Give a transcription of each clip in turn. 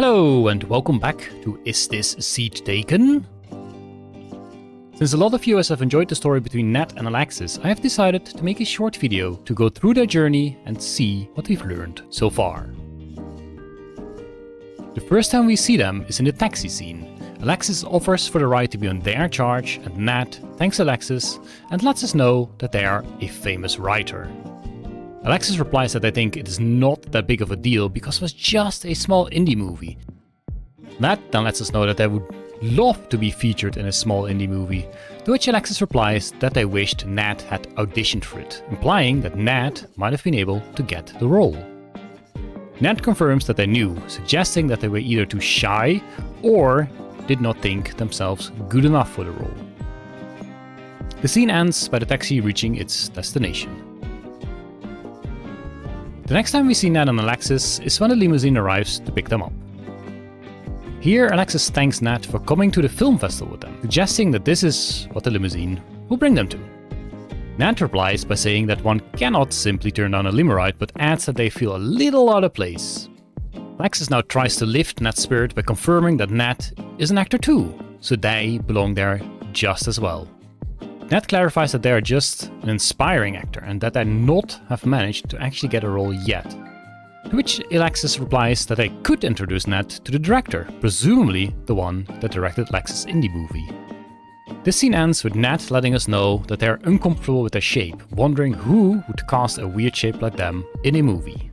Hello and welcome back to Is This Seat Taken? Since a lot of viewers have enjoyed the story between Nat and Alexis, I have decided to make a short video to go through their journey and see what we've learned so far. The first time we see them is in the taxi scene. Alexis offers for the ride to be on their charge and Nat thanks Alexis and lets us know that they are a famous writer. Alexis replies that they think it is not that big of a deal because it was just a small indie movie. Nat then lets us know that they would love to be featured in a small indie movie, to which Alexis replies that they wished Nat had auditioned for it, implying that Nat might have been able to get the role. Nat confirms that they knew, suggesting that they were either too shy or did not think themselves good enough for the role. The scene ends by the taxi reaching its destination. The next time we see Nat and Alexis is when the limousine arrives to pick them up. Here Alexis thanks Nat for coming to the film festival with them, suggesting that this is what the limousine will bring them to. Nat replies by saying that one cannot simply turn down a limo ride, but adds that they feel a little out of place. Alexis now tries to lift Nat's spirit by confirming that Nat is an actor too, so they belong there just as well. Nat clarifies that they are just an inspiring actor and that they not have managed to actually get a role yet. To which Alexis replies that they could introduce Nat to the director, presumably the one that directed Alexis' indie movie. This scene ends with Nat letting us know that they are uncomfortable with their shape, wondering who would cast a weird shape like them in a movie.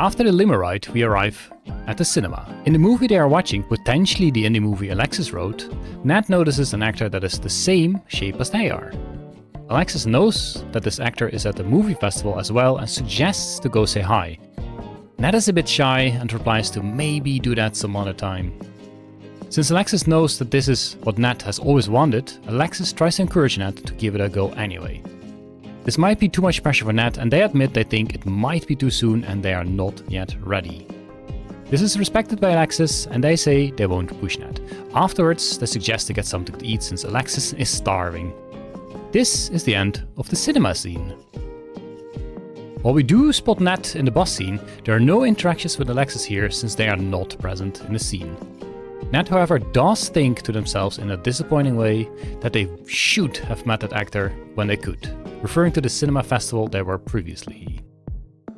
After the limo ride, we arrive at the cinema. In the movie they are watching, potentially the indie movie Alexis wrote, Nat notices an actor that is the same shape as they are. Alexis knows that this actor is at the movie festival as well and suggests to go say hi. Nat is a bit shy and replies to maybe do that some other time. Since Alexis knows that this is what Nat has always wanted, Alexis tries to encourage Nat to give it a go anyway. This might be too much pressure for Nat and they admit they think it might be too soon and they are not yet ready. This is respected by Alexis and they say they won't push Nat. Afterwards they suggest to get something to eat since Alexis is starving. This is the end of the cinema scene. While we do spot Nat in the bus scene, there are no interactions with Alexis here since they are not present in the scene. Nat, however, does think to themselves in a disappointing way that they should have met that actor when they could, referring to the cinema festival they were previously.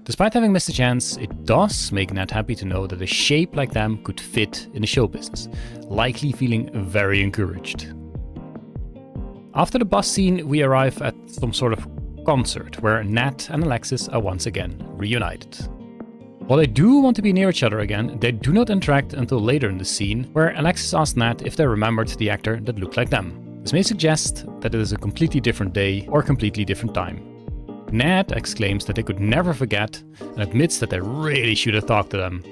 Despite having missed a chance, it does make Nat happy to know that a shape like them could fit in the show business, likely feeling very encouraged. After the bus scene, we arrive at some sort of concert where Nat and Alexis are once again reunited. While they do want to be near each other again, they do not interact until later in the scene, where Alexis asks Nat if they remembered the actor that looked like them. This may suggest that it is a completely different day or completely different time. Nat exclaims that they could never forget and admits that they really should have talked to them.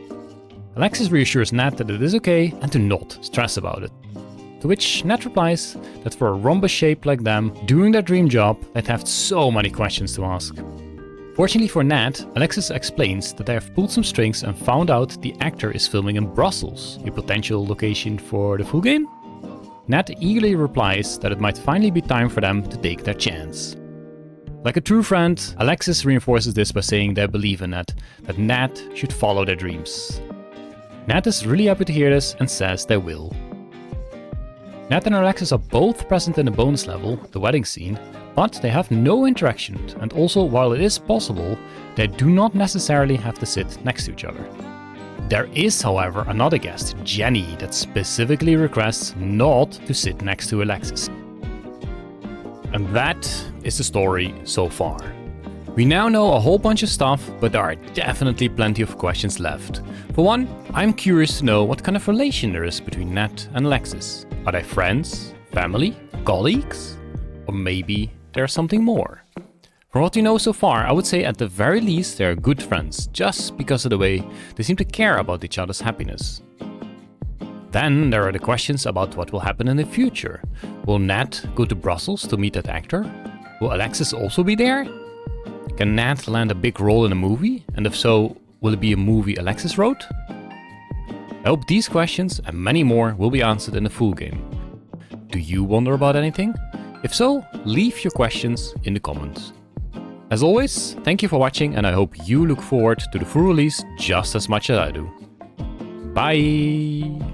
Alexis reassures Nat that it is okay and to not stress about it. To which Nat replies that for a rhombus shape like them, doing their dream job, they'd have so many questions to ask. Fortunately for Nat, Alexis explains that they have pulled some strings and found out the actor is filming in Brussels, a potential location for the full game. Nat eagerly replies that it might finally be time for them to take their chance. Like a true friend, Alexis reinforces this by saying they believe in Nat, that Nat should follow their dreams. Nat is really happy to hear this and says they will. Nat and Alexis are both present in the bonus level, the wedding scene, but they have no interaction, and also while it is possible, they do not necessarily have to sit next to each other. There is, however, another guest, Jenny, that specifically requests not to sit next to Alexis. And that is the story so far. We now know a whole bunch of stuff, but there are definitely plenty of questions left. For one, I'm curious to know what kind of relation there is between Nat and Alexis. Are they friends, family, colleagues? Or maybe there's something more. From what we know so far, I would say at the very least they are good friends, just because of the way they seem to care about each other's happiness. Then there are the questions about what will happen in the future. Will Nat go to Brussels to meet that actor? Will Alexis also be there? Can Nat land a big role in a movie? And if so, will it be a movie Alexis wrote? I hope these questions and many more will be answered in the full game. Do you wonder about anything? If so, leave your questions in the comments. As always, thank you for watching and I hope you look forward to the full release just as much as I do. Bye!